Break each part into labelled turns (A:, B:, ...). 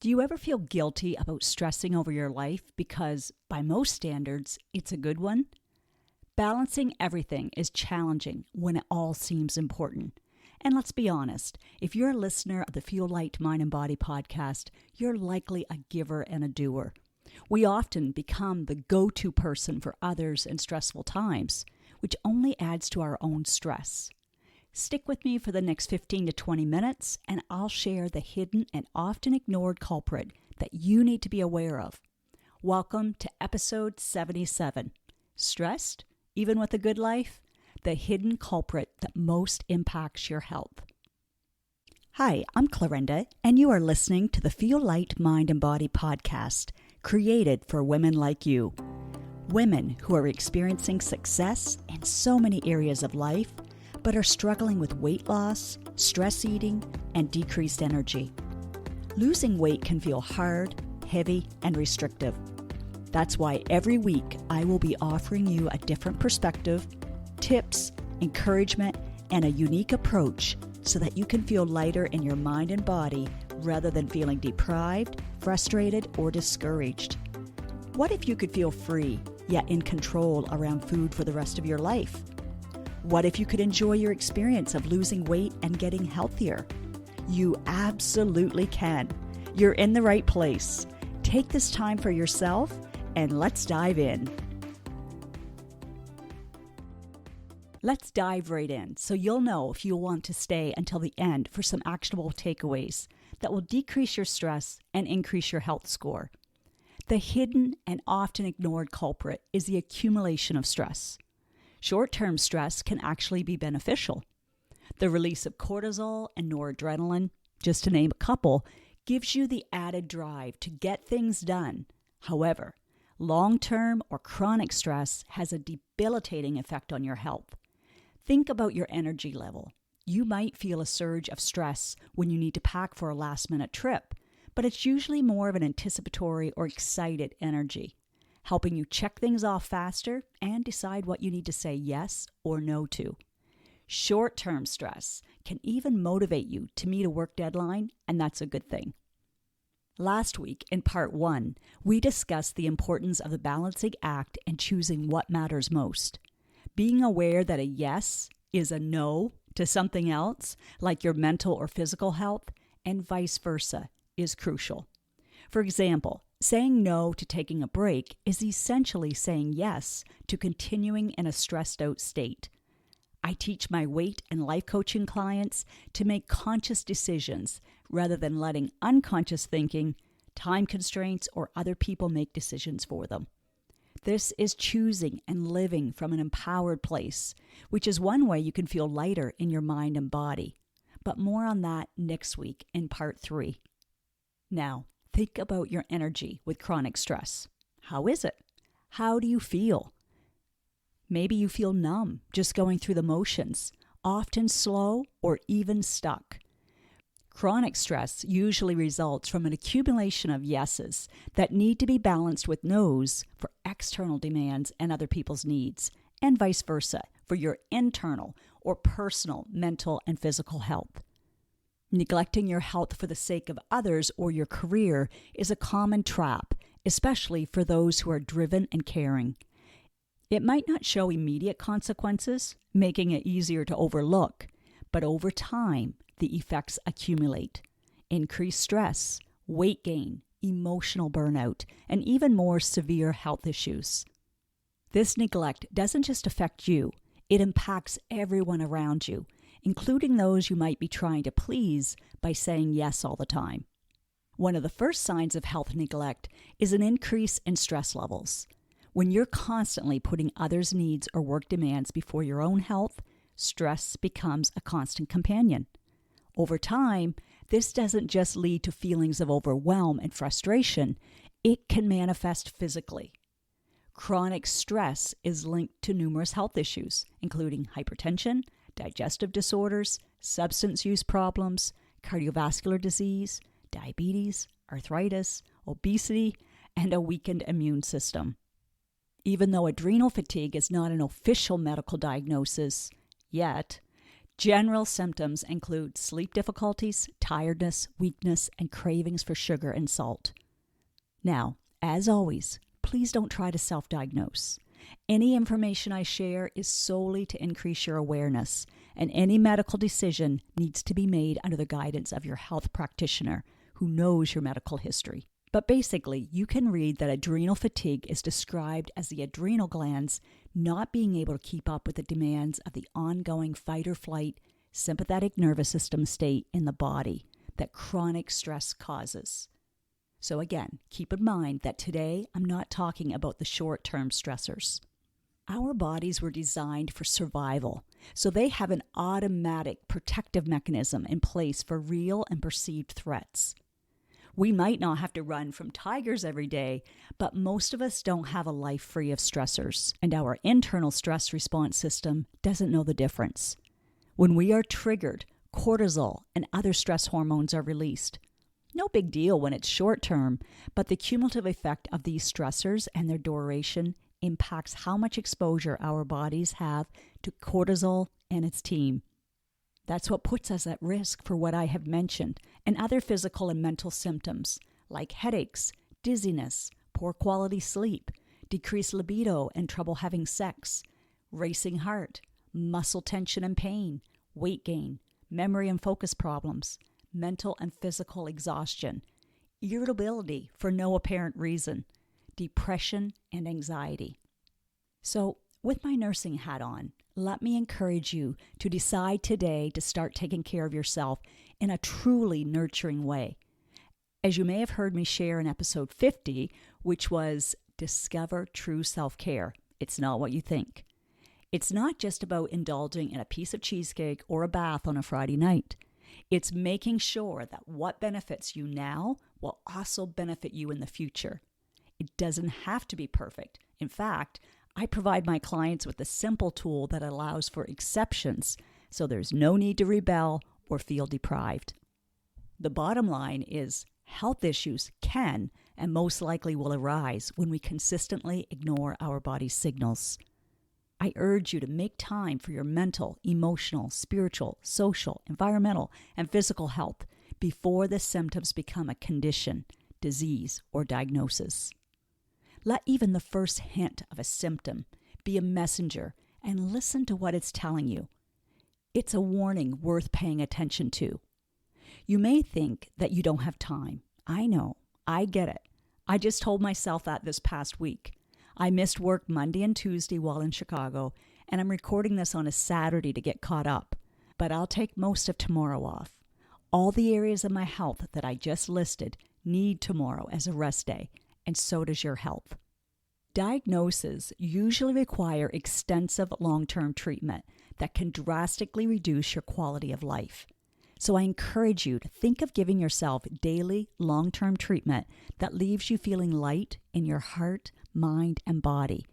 A: Do you ever feel guilty about stressing over your life because, by most standards, it's a good one? Balancing everything is challenging when it all seems important. And let's be honest, if you're a listener of the Fuel Light Mind and Body podcast, you're likely a giver and a doer. We often become the go-to person for others in stressful times, which only adds to our own stress. Stick with me for the next 15 to 20 minutes, and I'll share the hidden and often ignored culprit that you need to be aware of. Welcome to episode 77. Stressed, even with a good life? The hidden culprit that most impacts your health. Hi, I'm Clarinda, and you are listening to the Fuel Light Mind and Body podcast, created for women like you. Women who are experiencing success in so many areas of life, but are struggling with weight loss, stress eating, and decreased energy. Losing weight can feel hard, heavy, and restrictive. That's why every week I will be offering you a different perspective, tips, encouragement, and a unique approach so that you can feel lighter in your mind and body rather than feeling deprived, frustrated, or discouraged. What if you could feel free, yet in control around food for the rest of your life? What if you could enjoy your experience of losing weight and getting healthier? You absolutely can. You're in the right place. Take this time for yourself and let's dive in. Let's dive right in so you'll know if you'll want to stay until the end for some actionable takeaways that will decrease your stress and increase your health score. The hidden and often ignored culprit is the accumulation of stress. Short-term stress can actually be beneficial. The release of cortisol and noradrenaline, just to name a couple, gives you the added drive to get things done. However, long-term or chronic stress has a debilitating effect on your health. Think about your energy level. You might feel a surge of stress when you need to pack for a last-minute trip, but it's usually more of an anticipatory or excited energy, helping you check things off faster and decide what you need to say yes or no to. Short-term stress can even motivate you to meet a work deadline, and that's a good thing. Last week, in part 1, we discussed the importance of the balancing act and choosing what matters most. Being aware that a yes is a no to something else, like your mental or physical health, and vice versa, is crucial. For example, saying no to taking a break is essentially saying yes to continuing in a stressed out state. I teach my weight and life coaching clients to make conscious decisions rather than letting unconscious thinking, time constraints, or other people make decisions for them. This is choosing and living from an empowered place, which is one way you can feel lighter in your mind and body. But more on that next week in part 3. Now, think about your energy with chronic stress. How is it? How do you feel? Maybe you feel numb, just going through the motions, often slow or even stuck. Chronic stress usually results from an accumulation of yeses that need to be balanced with nos for external demands and other people's needs, and vice versa for your internal or personal mental and physical health. Neglecting your health for the sake of others or your career is a common trap, especially for those who are driven and caring. It might not show immediate consequences, making it easier to overlook, but over time, the effects accumulate. Increased stress, weight gain, emotional burnout, and even more severe health issues. This neglect doesn't just affect you, it impacts everyone around you, including those you might be trying to please by saying yes all the time. One of the first signs of health neglect is an increase in stress levels. When you're constantly putting others' needs or work demands before your own health, stress becomes a constant companion. Over time, this doesn't just lead to feelings of overwhelm and frustration, it can manifest physically. Chronic stress is linked to numerous health issues, including hypertension, digestive disorders, substance use problems, cardiovascular disease, diabetes, arthritis, obesity, and a weakened immune system. Even though adrenal fatigue is not an official medical diagnosis yet, General symptoms include sleep difficulties, tiredness, weakness, and cravings for sugar and salt. Now, as always, please don't try to self-diagnose. Any information I share is solely to increase your awareness, and any medical decision needs to be made under the guidance of your health practitioner who knows your medical history. But basically, you can read that adrenal fatigue is described as the adrenal glands not being able to keep up with the demands of the ongoing fight or flight sympathetic nervous system state in the body that chronic stress causes. So again, keep in mind that today I'm not talking about the short-term stressors. Our bodies were designed for survival, so they have an automatic protective mechanism in place for real and perceived threats. We might not have to run from tigers every day, but most of us don't have a life free of stressors, and our internal stress response system doesn't know the difference. When we are triggered, cortisol and other stress hormones are released. No big deal when it's short term, but the cumulative effect of these stressors and their duration impacts how much exposure our bodies have to cortisol and its team. That's what puts us at risk for what I have mentioned and other physical and mental symptoms like headaches, dizziness, poor quality sleep, decreased libido and trouble having sex, racing heart, muscle tension and pain, weight gain, memory and focus problems, mental and physical exhaustion, irritability for no apparent reason, depression and anxiety. So, with my nursing hat on, let me encourage you to decide today to start taking care of yourself in a truly nurturing way. As you may have heard me share in episode 50, which was Discover True Self-Care. It's not what you think. It's not just about indulging in a piece of cheesecake or a bath on a Friday night. It's making sure that what benefits you now will also benefit you in the future. It doesn't have to be perfect. In fact, I provide my clients with a simple tool that allows for exceptions, so there's no need to rebel or feel deprived. The bottom line is health issues can and most likely will arise when we consistently ignore our body's signals. I urge you to make time for your mental, emotional, spiritual, social, environmental, and physical health before the symptoms become a condition, disease, or diagnosis. Let even the first hint of a symptom be a messenger and listen to what it's telling you. It's a warning worth paying attention to. You may think that you don't have time. I know. I get it. I just told myself that this past week. I missed work Monday and Tuesday while in Chicago, and I'm recording this on a Saturday to get caught up. But I'll take most of tomorrow off. All the areas of my health that I just listed need tomorrow as a rest day, and so does your health. Diagnoses usually require extensive long-term treatment that can drastically reduce your quality of life. So I encourage you to think of giving yourself daily, long-term treatment that leaves you feeling light in your heart, mind, and body,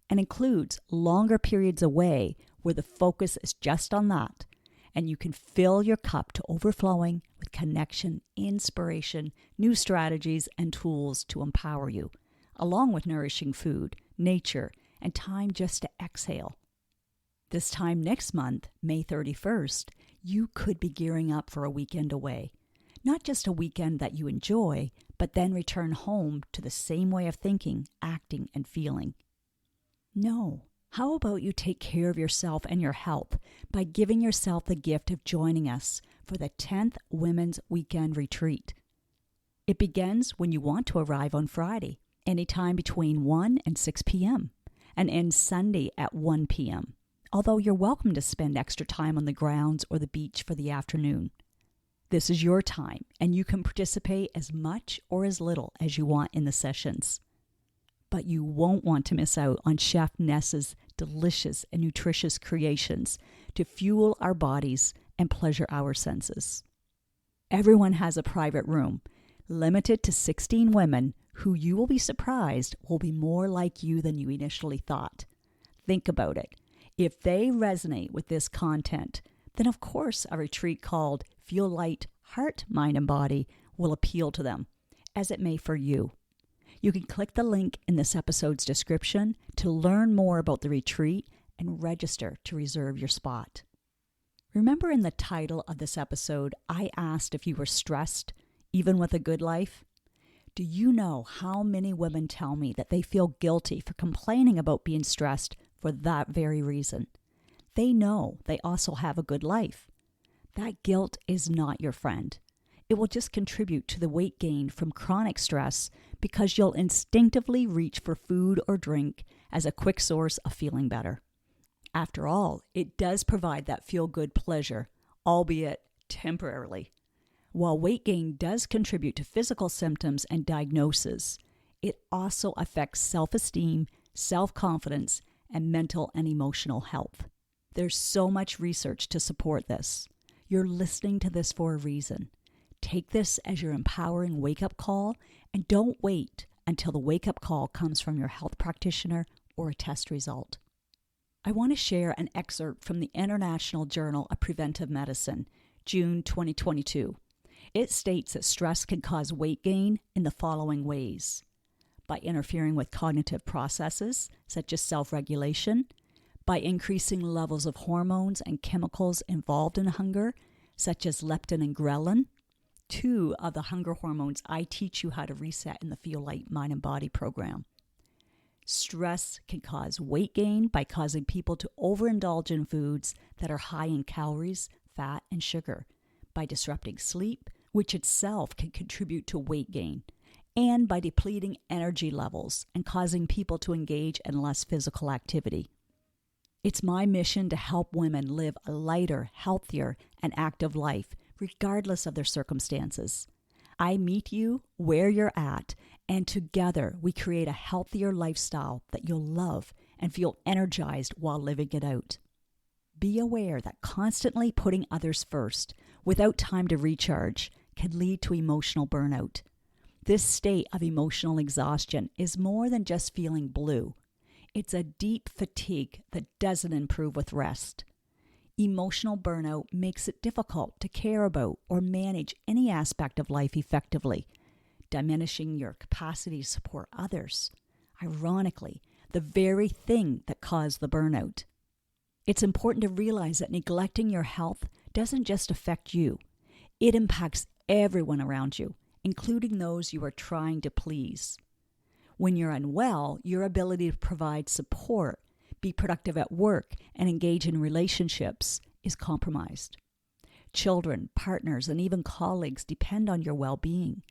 A: and includes longer periods away where the focus is just on that, and you can fill your cup to overflowing with connection, inspiration, new strategies, and tools to empower you, along with nourishing food, nature, and time just to exhale. This time next month, May 31st, you could be gearing up for a weekend away. Not just a weekend that you enjoy, but then return home to the same way of thinking, acting, and feeling. No. How about you take care of yourself and your health by giving yourself the gift of joining us for the 10th Women's Weekend Retreat? It begins when you want to arrive on Friday, anytime between 1 and 6 p.m., and ends Sunday at 1 p.m., although you're welcome to spend extra time on the grounds or the beach for the afternoon. This is your time, and you can participate as much or as little as you want in the sessions. But you won't want to miss out on Chef Ness's delicious and nutritious creations to fuel our bodies and pleasure our senses. Everyone has a private room, limited to 16 women who you will be surprised will be more like you than you initially thought. Think about it. If they resonate with this content, then of course a retreat called Feel Light, Heart, Mind, and Body will appeal to them, as it may for you. You can click the link in this episode's description to learn more about the retreat and register to reserve your spot. Remember in the title of this episode, I asked if you were stressed, even with a good life? Do you know how many women tell me that they feel guilty for complaining about being stressed for that very reason? They know they also have a good life. That guilt is not your friend. It will just contribute to the weight gain from chronic stress because you'll instinctively reach for food or drink as a quick source of feeling better. After all, it does provide that feel-good pleasure, albeit temporarily. While weight gain does contribute to physical symptoms and diagnosis, it also affects self-esteem, self-confidence, and mental and emotional health. There's so much research to support this. You're listening to this for a reason. Take this as your empowering wake-up call, and don't wait until the wake-up call comes from your health practitioner or a test result. I want to share an excerpt from the International Journal of Preventive Medicine, June 2022. It states that stress can cause weight gain in the following ways: by interfering with cognitive processes, such as self-regulation, by increasing levels of hormones and chemicals involved in hunger, such as leptin and ghrelin, two of the hunger hormones I teach you how to reset in the Feel Light Mind and Body program. Stress can cause weight gain by causing people to overindulge in foods that are high in calories, fat, and sugar, by disrupting sleep, which itself can contribute to weight gain, and by depleting energy levels and causing people to engage in less physical activity. It's my mission to help women live a lighter, healthier, and active life, regardless of their circumstances. I meet you where you're at, and together we create a healthier lifestyle that you'll love and feel energized while living it out. Be aware that constantly putting others first, without time to recharge, can lead to emotional burnout. This state of emotional exhaustion is more than just feeling blue. It's a deep fatigue that doesn't improve with rest. Emotional burnout makes it difficult to care about or manage any aspect of life effectively, diminishing your capacity to support others. Ironically, the very thing that caused the burnout. It's important to realize that neglecting your health doesn't just affect you. It impacts everyone around you, including those you are trying to please. When you're unwell, your ability to provide support, be productive at work, and engage in relationships is compromised. Children, partners, and even colleagues depend on your well-being.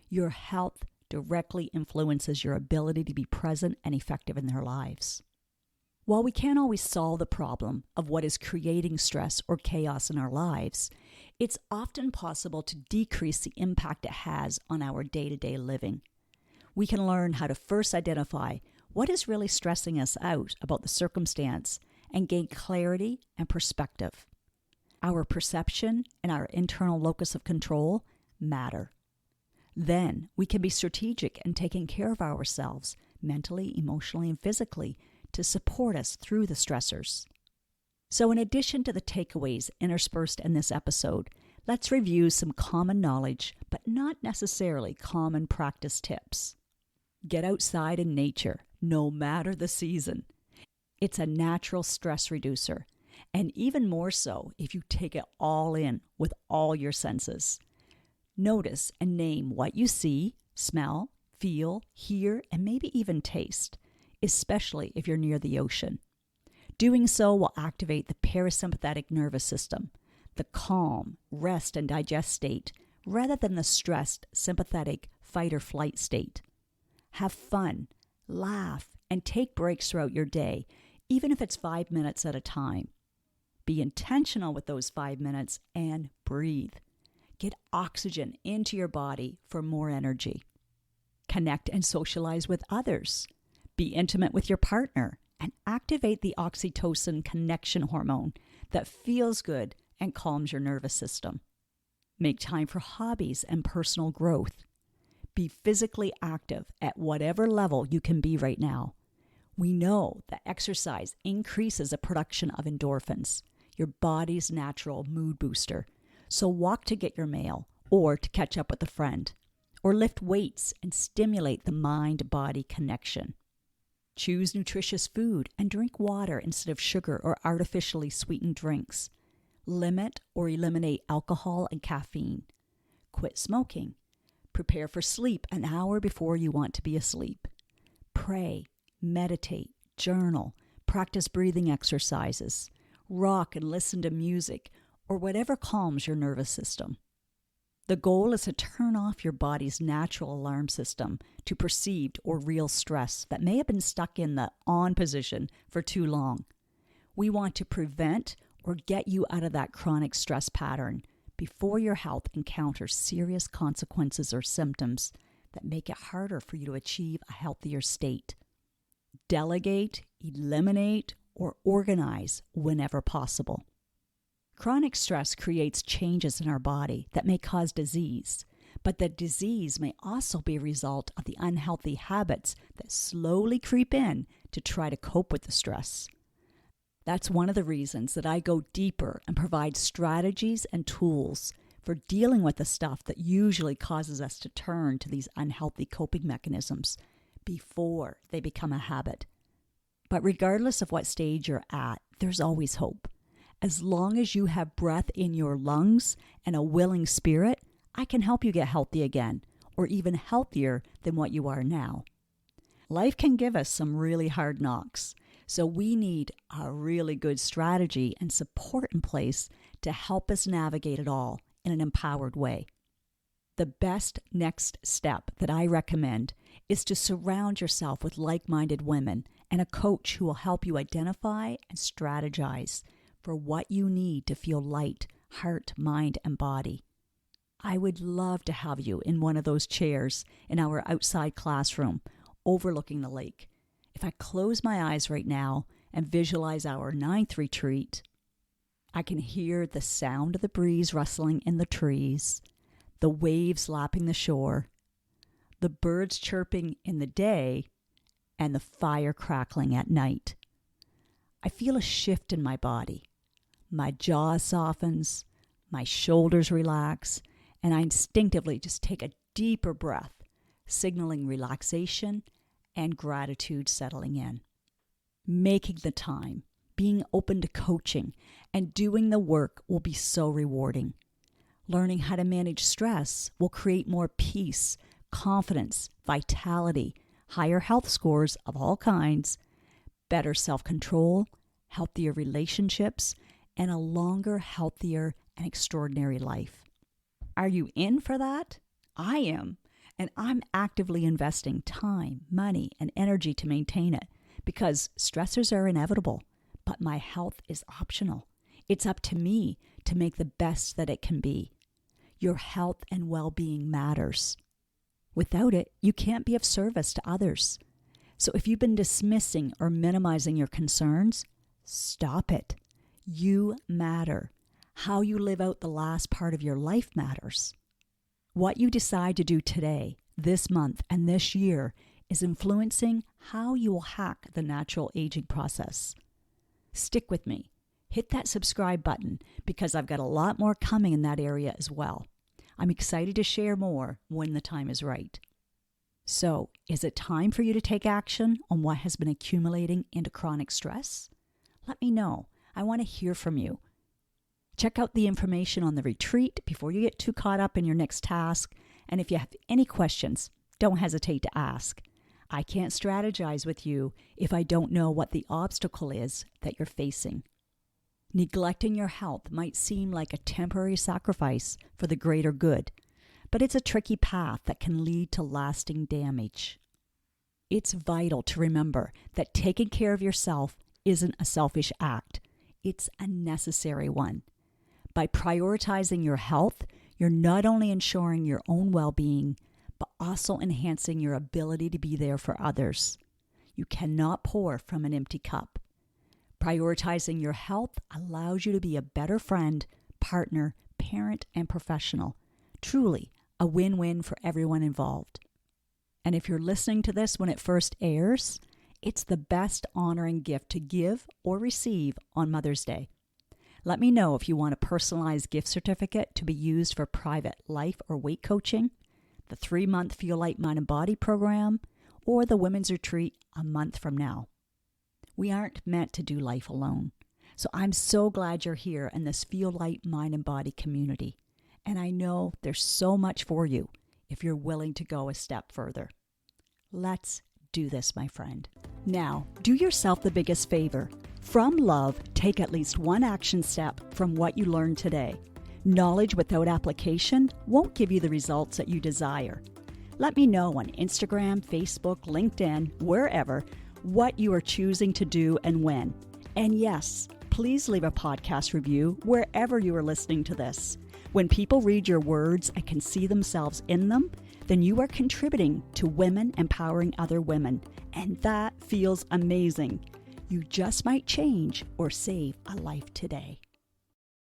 A: Your health directly influences your ability to be present and effective in their lives. While we can't always solve the problem of what is creating stress or chaos in our lives, it's often possible to decrease the impact it has on our day-to-day living. We can learn how to first identify what is really stressing us out about the circumstance and gain clarity and perspective. Our perception and our internal locus of control matter. Then we can be strategic in taking care of ourselves mentally, emotionally, and physically to support us through the stressors. So in addition to the takeaways interspersed in this episode, let's review some common knowledge, but not necessarily common practice tips. Get outside in nature, no matter the season. It's a natural stress reducer, and even more so if you take it all in with all your senses. Notice and name what you see, smell, feel, hear, and maybe even taste, especially if you're near the ocean. Doing so will activate the parasympathetic nervous system, the calm, rest, and digest state, rather than the stressed, sympathetic fight or flight state. Have fun, laugh, and take breaks throughout your day, even if it's 5 minutes at a time. Be intentional with those 5 minutes and breathe. Get oxygen into your body for more energy. Connect and socialize with others. Be intimate with your partner and activate the oxytocin connection hormone that feels good and calms your nervous system. Make time for hobbies and personal growth. Be physically active at whatever level you can be right now. We know that exercise increases the production of endorphins, your body's natural mood booster. So walk to get your mail or to catch up with a friend, or lift weights and stimulate the mind-body connection. Choose nutritious food and drink water instead of sugar or artificially sweetened drinks. Limit or eliminate alcohol and caffeine. Quit smoking. Prepare for sleep an hour before you want to be asleep. Pray, meditate, journal, practice breathing exercises, rock and listen to music, or whatever calms your nervous system. The goal is to turn off your body's natural alarm system to perceived or real stress that may have been stuck in the on position for too long. We want to prevent or get you out of that chronic stress pattern before your health encounters serious consequences or symptoms that make it harder for you to achieve a healthier state. Delegate, eliminate, or organize whenever possible. Chronic stress creates changes in our body that may cause disease, but the disease may also be a result of the unhealthy habits that slowly creep in to try to cope with the stress. That's one of the reasons that I go deeper and provide strategies and tools for dealing with the stuff that usually causes us to turn to these unhealthy coping mechanisms before they become a habit. But regardless of what stage you're at, there's always hope. As long as you have breath in your lungs and a willing spirit, I can help you get healthy again, or even healthier than what you are now. Life can give us some really hard knocks, so we need a really good strategy and support in place to help us navigate it all in an empowered way. The best next step that I recommend is to surround yourself with like-minded women and a coach who will help you identify and strategize for what you need to feel light, heart, mind, and body. I would love to have you in one of those chairs in our outside classroom overlooking the lake. If I close my eyes right now and visualize our 9th retreat, I can hear the sound of the breeze rustling in the trees, the waves lapping the shore, the birds chirping in the day, and the fire crackling at night. I feel a shift in my body. My jaw softens, my shoulders relax, and I instinctively just take a deeper breath, signaling relaxation and gratitude settling in. Making the time, being open to coaching, and doing the work will be so rewarding. Learning how to manage stress will create more peace, confidence, vitality, higher health scores of all kinds, better self-control, healthier relationships, and a longer, healthier, and extraordinary life. Are you in for that? I am. And I'm actively investing time, money, and energy to maintain it because stressors are inevitable, but my health is optional. It's up to me to make the best that it can be. Your health and well-being matters. Without it, you can't be of service to others. So if you've been dismissing or minimizing your concerns, stop it. You matter. How you live out the last part of your life matters. What you decide to do today, this month, and this year is influencing how you will hack the natural aging process. Stick with me. Hit that subscribe button because I've got a lot more coming in that area as well. I'm excited to share more when the time is right. So, is it time for you to take action on what has been accumulating into chronic stress? Let me know. I want to hear from you. Check out the information on the retreat before you get too caught up in your next task. And if you have any questions, don't hesitate to ask. I can't strategize with you if I don't know what the obstacle is that you're facing. Neglecting your health might seem like a temporary sacrifice for the greater good, but it's a tricky path that can lead to lasting damage. It's vital to remember that taking care of yourself isn't a selfish act. It's a necessary one. By prioritizing your health, you're not only ensuring your own well-being, but also enhancing your ability to be there for others. You cannot pour from an empty cup. Prioritizing your health allows you to be a better friend, partner, parent, and professional. Truly, a win-win for everyone involved. And if you're listening to this when it first airs, it's the best honoring gift to give or receive on Mother's Day. Let me know if you want a personalized gift certificate to be used for private life or weight coaching, the 3-month Feel Light Mind and Body program, or the Women's Retreat a month from now. We aren't meant to do life alone. So I'm so glad you're here in this Feel Light Mind and Body community. And I know there's so much for you if you're willing to go a step further. Let's do this, my friend. Now, do yourself the biggest favor. From love, take at least one action step from what you learned today. Knowledge without application won't give you the results that you desire. Let me know on Instagram, Facebook, LinkedIn, wherever, what you are choosing to do and when. And yes, please leave a podcast review wherever you are listening to this. When people read your words and can see themselves in them, then you are contributing to women empowering other women. And that feels amazing. You just might change or save a life today.